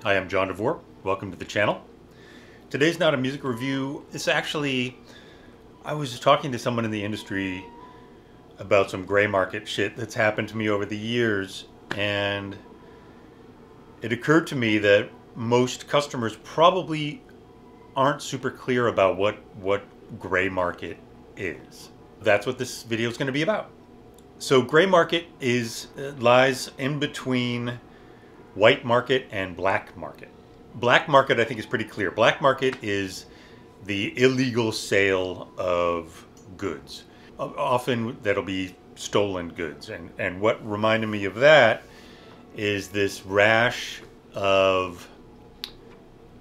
Hi, I'm John DeVore. Welcome to the channel. Today's not a music review. It's actually, I was talking to someone in the industry about some gray market shit that's happened to me over the years, and it occurred to me that most customers probably aren't super clear about what gray market is. That's what this video is going to be about. So gray market lies in between white market and black market. Black market, I think, is pretty clear. Black market is the illegal sale of goods. Often that'll be stolen goods. And what reminded me of that is this rash of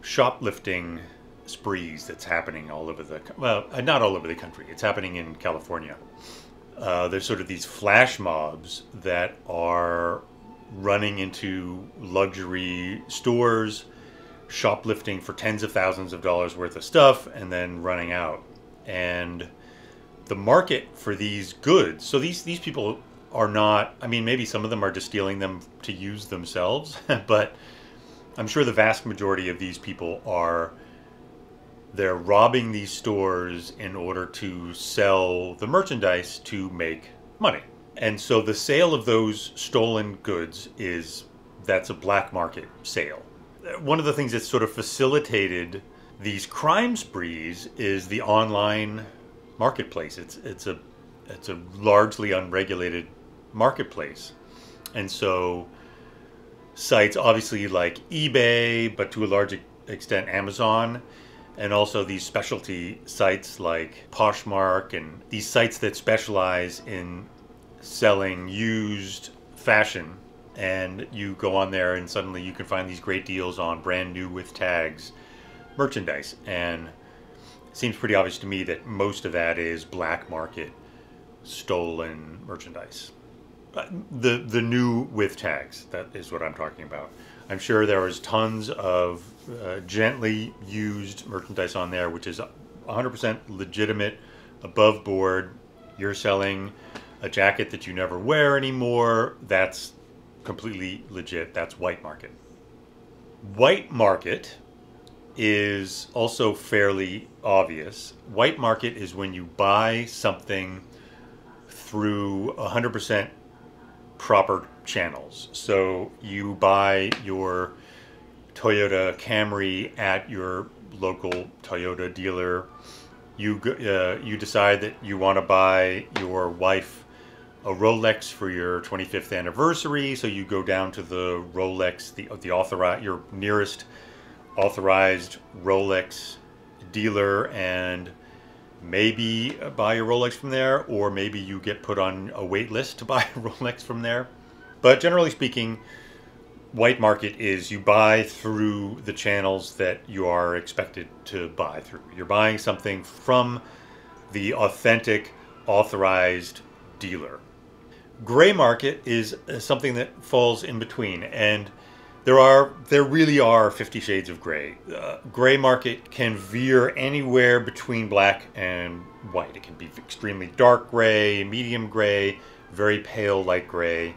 shoplifting sprees that's happening all over not all over the country. It's happening in California. There's sort of these flash mobs that are running into luxury stores, shoplifting for tens of thousands of dollars worth of stuff, and then running out. And the market for these goods, so these people are not, I mean, maybe some of them are just stealing them to use themselves, but I'm sure the vast majority of these people they're robbing these stores in order to sell the merchandise to make money. And so the sale of those stolen goods that's a black market sale. One of the things that's sort of facilitated these crime sprees is the online marketplace. It's a largely unregulated marketplace. And so sites obviously like eBay, but to a large extent Amazon, and also these specialty sites like Poshmark, and these sites that specialize in selling used fashion. And you go on there and suddenly you can find these great deals on brand new with tags merchandise. And it seems pretty obvious to me that most of that is black market stolen merchandise. The new with tags, that is what I'm talking about. I'm sure there is tons of gently used merchandise on there, which is 100% legitimate, above board. You're selling a jacket that you never wear anymore. That's completely legit. That's white market. White market is also fairly obvious. White market is when you buy something through 100% proper channels. So you buy your Toyota Camry at your local Toyota dealer. You decide that you want to buy your wife a Rolex for your 25th anniversary, so you go down to the Rolex, your nearest authorized Rolex dealer, and maybe buy a Rolex from there, or maybe you get put on a wait list to buy a Rolex from there. But generally speaking, white market is you buy through the channels that you are expected to buy through. You're buying something from the authentic, authorized dealer. Gray market is something that falls in between, and there really are 50 shades of gray. Gray market can veer anywhere between black and white. It can be extremely dark gray, medium gray, very pale light gray,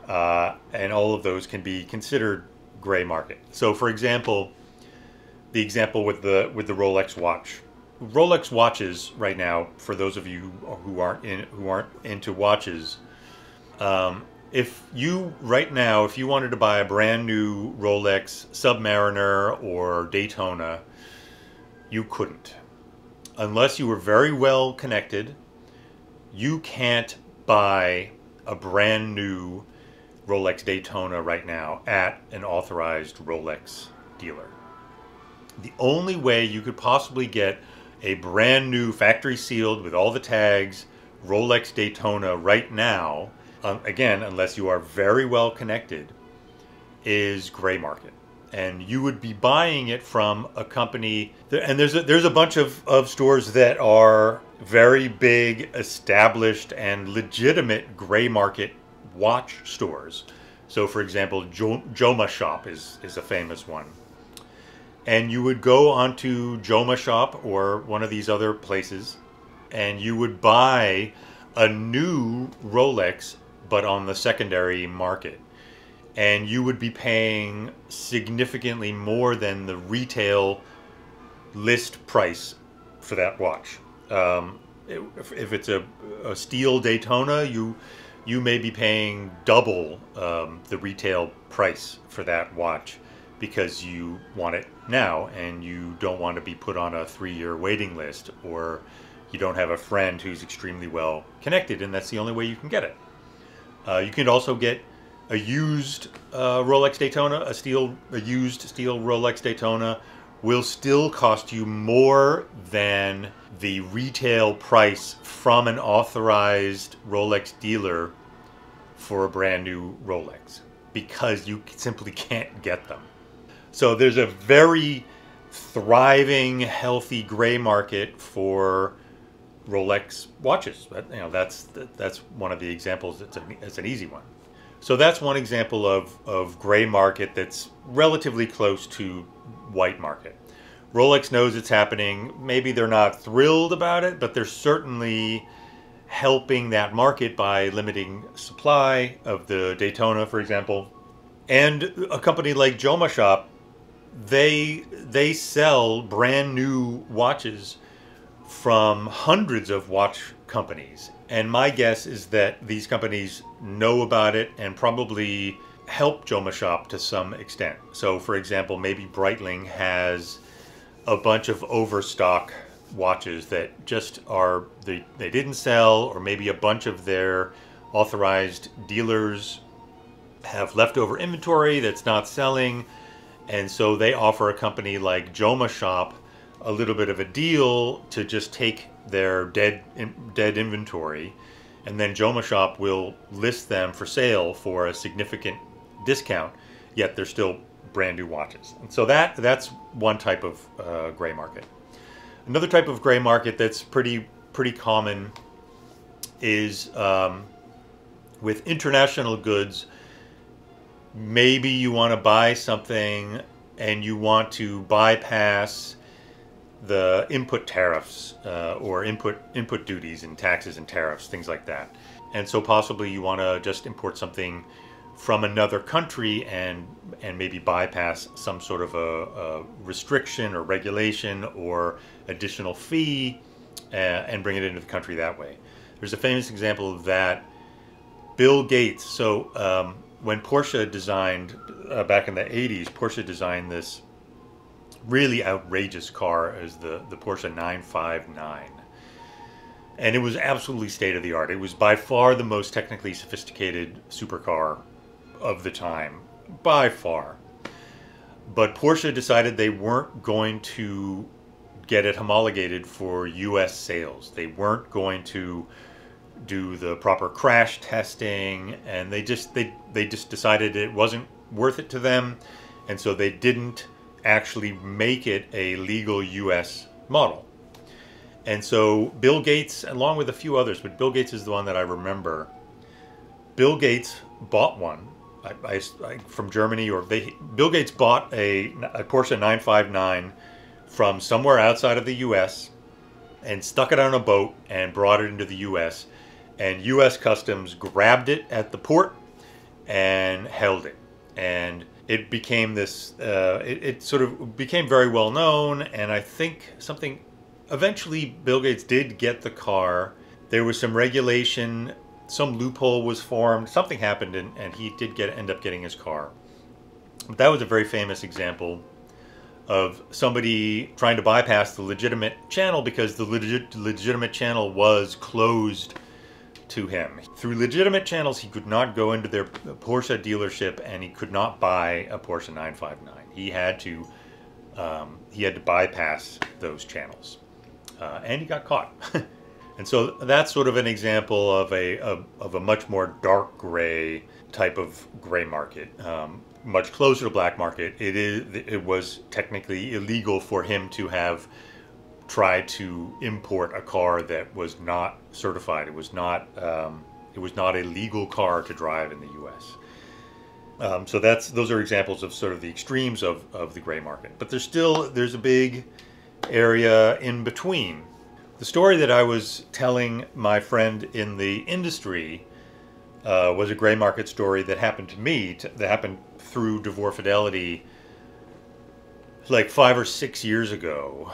and all of those can be considered gray market. So, for example, the example with the Rolex watch. Rolex watches right now, for those of you who aren't into watches, if you wanted to buy a brand new Rolex Submariner or Daytona, you couldn't. Unless you were very well connected, you can't buy a brand new Rolex Daytona right now at an authorized Rolex dealer. The only way you could possibly get a brand new factory sealed with all the tags Rolex Daytona right now, again, unless you are very well connected, is gray market. And you would be buying it from a company, and there's a bunch of stores that are very big, established, and legitimate gray market watch stores. So, for example, Joma Shop is a famous one. And you would go onto Joma Shop or one of these other places, and you would buy a new Rolex, but on the secondary market. and you would be paying significantly more than the retail list price for that watch. If it's a steel Daytona, you may be paying double the retail price for that watch because you want it now and you don't want to be put on a 3-year waiting list, or you don't have a friend who's extremely well connected and that's the only way you can get it. You can also get a used Rolex Daytona. A used steel Rolex Daytona will still cost you more than the retail price from an authorized Rolex dealer for a brand new Rolex, because you simply can't get them. So there's a very thriving, healthy gray market for Rolex watches. That's one of the examples. It's an easy one. So that's one example of gray market that's relatively close to white market. Rolex knows it's happening. Maybe they're not thrilled about it, but they're certainly helping that market by limiting supply of the Daytona, for example. And a company like Joma Shop, they sell brand new watches from hundreds of watch companies. And my guess is that these companies know about it and probably help Joma Shop to some extent. So for example, maybe Breitling has a bunch of overstock watches that just are, they didn't sell, or maybe a bunch of their authorized dealers have leftover inventory that's not selling. And so they offer a company like Joma Shop a little bit of a deal to just take their dead inventory, and then Joma Shop will list them for sale for a significant discount, yet they're still brand new watches. And so that's one type of gray market. Another type of gray market that's pretty common is with international goods. Maybe you want to buy something and you want to bypass the input tariffs or input duties and taxes and tariffs, things like that. And so possibly you want to just import something from another country and maybe bypass some sort of a restriction or regulation or additional fee and bring it into the country that way. There's a famous example of that. Bill Gates. So when Porsche designed, back in the 80s, Porsche designed this really outrageous car as the Porsche 959. And it was absolutely state-of-the-art. It was by far the most technically sophisticated supercar of the time, by far. But Porsche decided they weren't going to get it homologated for US sales. They weren't going to do the proper crash testing, and they just decided it wasn't worth it to them, and so they didn't actually make it a legal US model. And so Bill Gates, along with a few others, but Bill Gates is the one that I remember, Bill Gates bought one from Germany, or Bill Gates bought a Porsche 959 from somewhere outside of the US and stuck it on a boat and brought it into the US, and US Customs grabbed it at the port and held it. And it became this, it sort of became very well known, and I think eventually Bill Gates did get the car. There was some regulation, some loophole was formed, something happened, and he did end up getting his car. But that was a very famous example of somebody trying to bypass the legitimate channel because the legitimate channel was closed to him. Through legitimate channels, he could not go into their Porsche dealership and he could not buy a Porsche 959. He had to bypass those channels, and he got caught. And so that's sort of an example of a much more dark gray type of gray market, much closer to black market. It was technically illegal for him to have tried to import a car that was not certified. It was not a legal car to drive in the U.S. So those are examples of sort of the extremes of the gray market. But there's a big area in between. The story that I was telling my friend in the industry was a gray market story that happened to me, that happened through DeVore Fidelity like 5 or 6 years ago.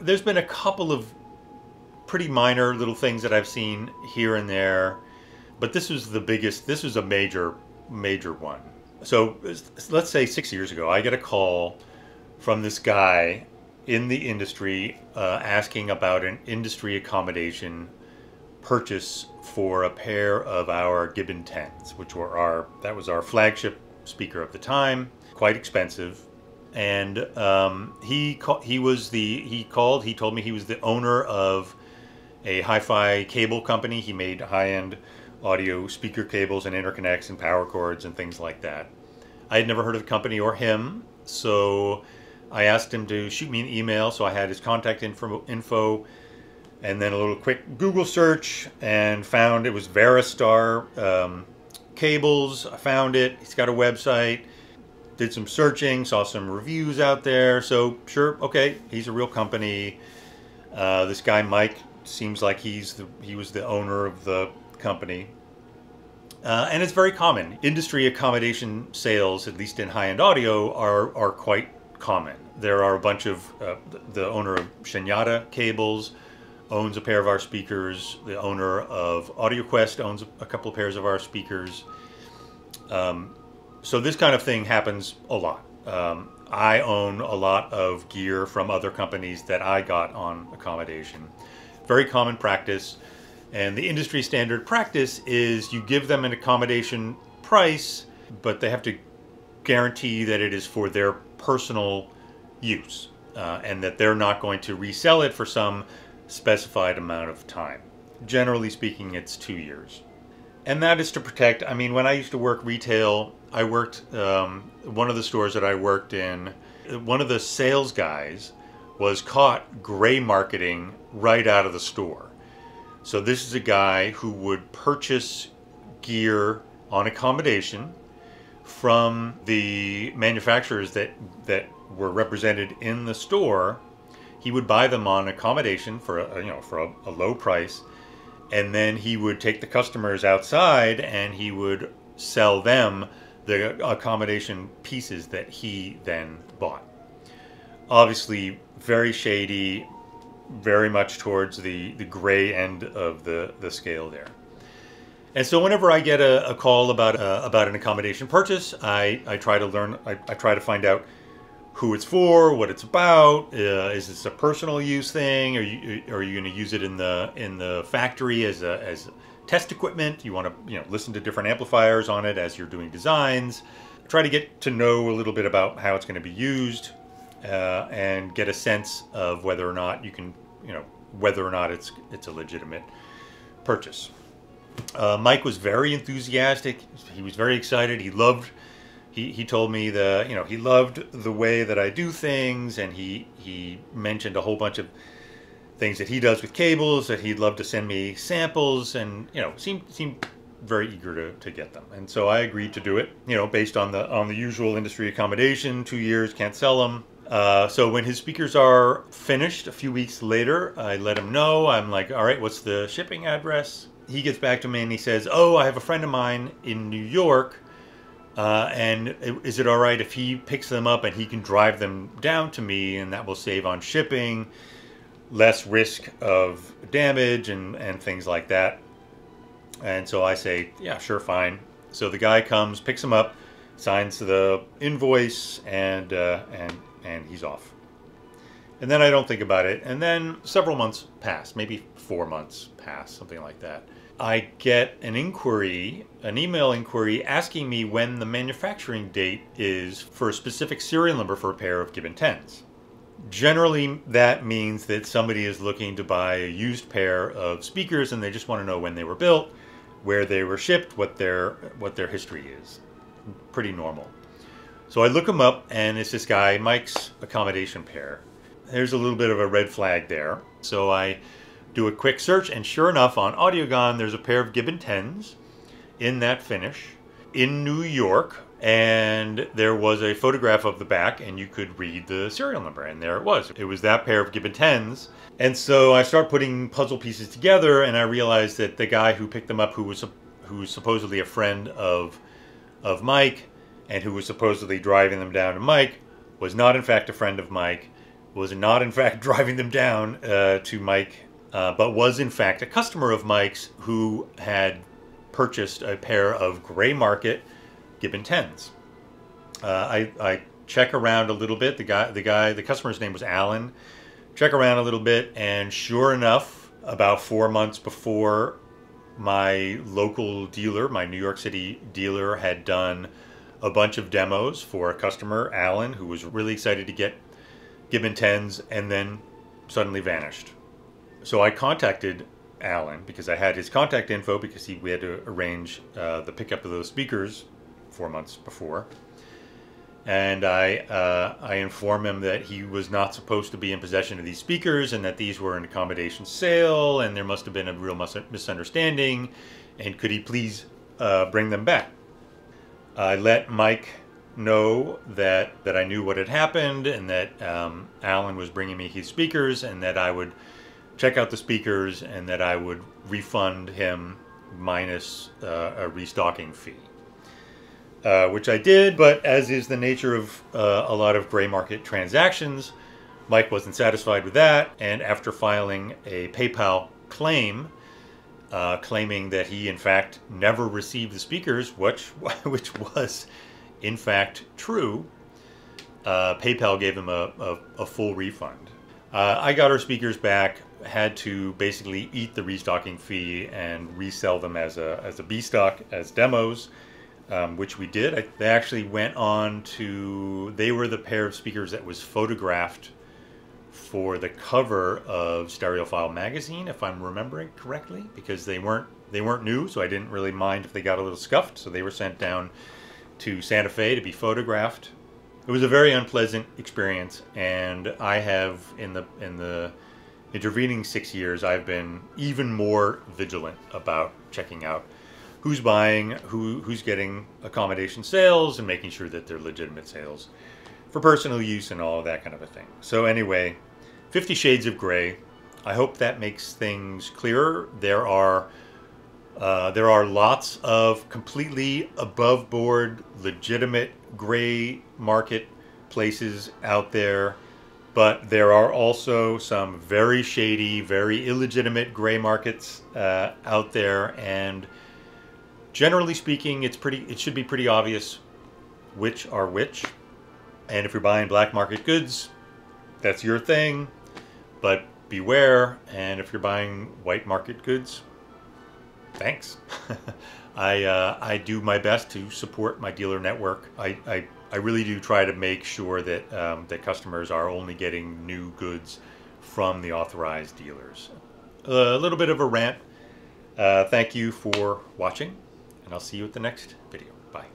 There's been a couple of pretty minor little things that I've seen here and there, but this was the biggest. This was a major one. So let's say 6 years ago, I get a call from this guy in the industry asking about an industry accommodation purchase for a pair of our Gibbon 10s, which were that was our flagship speaker of the time, quite expensive. And he told me he was the owner of a hi-fi cable company. He made high-end audio speaker cables and interconnects and power cords and things like that. I had never heard of the company or him, so I asked him to shoot me an email. So I had his contact info and then a little quick Google search, and found it was Veristar cables. I found it. He's got a website. Did some searching, saw some reviews out there. So sure, okay, he's a real company. This guy Mike seems like he was the owner of the company. And it's very common. Industry accommodation sales, at least in high-end audio, are quite common. There are a bunch of the owner of Shenyata Cables owns a pair of our speakers. The owner of AudioQuest owns a couple of pairs of our speakers. So this kind of thing happens a lot. I own a lot of gear from other companies that I got on accommodation. Very common practice. And the industry standard practice is you give them an accommodation price, but they have to guarantee that it is for their personal use, and that they're not going to resell it for some specified amount of time. Generally speaking, it's 2 years. And that is to protect, I mean, when I used to work retail, I worked, one of the stores that I worked in, one of the sales guys was caught gray marketing right out of the store. So this is a guy who would purchase gear on accommodation from the manufacturers that were represented in the store. He would buy them on accommodation for a low price, and then he would take the customers outside and he would sell them the accommodation pieces that he then bought. Obviously, very shady, very much towards the gray end of the scale there. And so whenever I get a call about an accommodation purchase, I try to learn, I try to find out who it's for, what it's about. Is this a personal use thing? Are you going to use it in the factory as test equipment? You want to listen to different amplifiers on it as you're doing designs. Try to get to know a little bit about how it's going to be used, and get a sense of whether or not you can, whether or not it's a legitimate purchase. Mike was very enthusiastic. He was very excited. He loved. He told me he loved the way that I do things, and he mentioned a whole bunch of things that he does with cables that he'd love to send me samples, and seemed very eager to get them. And so I agreed to do it, based on the usual industry accommodation. 2 years, can't sell them. So when his speakers are finished a few weeks later, I let him know. I'm like, all right, what's the shipping address? He gets back to me and he says, oh, I have a friend of mine in New York, and is it all right if he picks them up and he can drive them down to me, and that will save on shipping, less risk of damage and things like that. And so I say, yeah, sure, fine. So the guy comes, picks them up, signs the invoice, and he's off. And then I don't think about it. And then several months pass, maybe 4 months pass, something like that. I get an email inquiry asking me when the manufacturing date is for a specific serial number for a pair of Gibbon 10s. Generally, that means that somebody is looking to buy a used pair of speakers, and they just want to know when they were built, where they were shipped, what their history is. Pretty normal. So I look them up, and it's this guy, Mike's accommodation pair. There's a little bit of a red flag there. So I do a quick search, and sure enough, on Audiogon, there's a pair of Gibbon 10s in that finish in New York, and there was a photograph of the back, and you could read the serial number, and there it was. It was that pair of Gibbon 10s. And so I start putting puzzle pieces together, and I realized that the guy who picked them up, who who's supposedly a friend of Mike, and who was supposedly driving them down to Mike, was not in fact a friend of Mike, was not in fact driving them down to Mike, but was in fact a customer of Mike's who had purchased a pair of gray market Gibbon 10s. I check around a little bit. The customer's name was Alan. Check around a little bit, and sure enough, about 4 months before, my local dealer, my New York City dealer, had done a bunch of demos for a customer, Alan, who was really excited to get Gibbon 10s, and then suddenly vanished. So I contacted Alan because I had his contact info, because we had to arrange the pickup of those speakers 4 months before. And I informed him that he was not supposed to be in possession of these speakers, and that these were an accommodation sale, and there must have been a real misunderstanding, and could he please bring them back. I let Mike know that I knew what had happened, and that Alan was bringing me his speakers, and that I would check out the speakers, and that I would refund him minus a restocking fee. Which I did, but as is the nature of a lot of gray market transactions, Mike wasn't satisfied with that, and after filing a PayPal claim, claiming that he in fact never received the speakers, which was in fact true, PayPal gave him a full refund. I got our speakers back, had to basically eat the restocking fee and resell them as a B stock, as demos. Which we did. They actually went on to, they were the pair of speakers that was photographed for the cover of Stereophile magazine, if I'm remembering correctly, because they weren't new, so I didn't really mind if they got a little scuffed. So they were sent down to Santa Fe to be photographed. It was a very unpleasant experience, and I have, in the intervening 6 years, I've been even more vigilant about checking out who's buying, who's getting accommodation sales, and making sure that they're legitimate sales for personal use and all of that kind of a thing. So anyway, 50 Shades of Gray. I hope that makes things clearer. There are lots of completely above board, legitimate gray market places out there, but there are also some very shady, very illegitimate gray markets out there, and generally speaking, it should be pretty obvious which are which. And if you're buying black market goods, that's your thing, but beware. And if you're buying white market goods, thanks. I do my best to support my dealer network. I really do try to make sure that that customers are only getting new goods from the authorized dealers. A little bit of a rant. Thank you for watching, and I'll see you at the next video. Bye.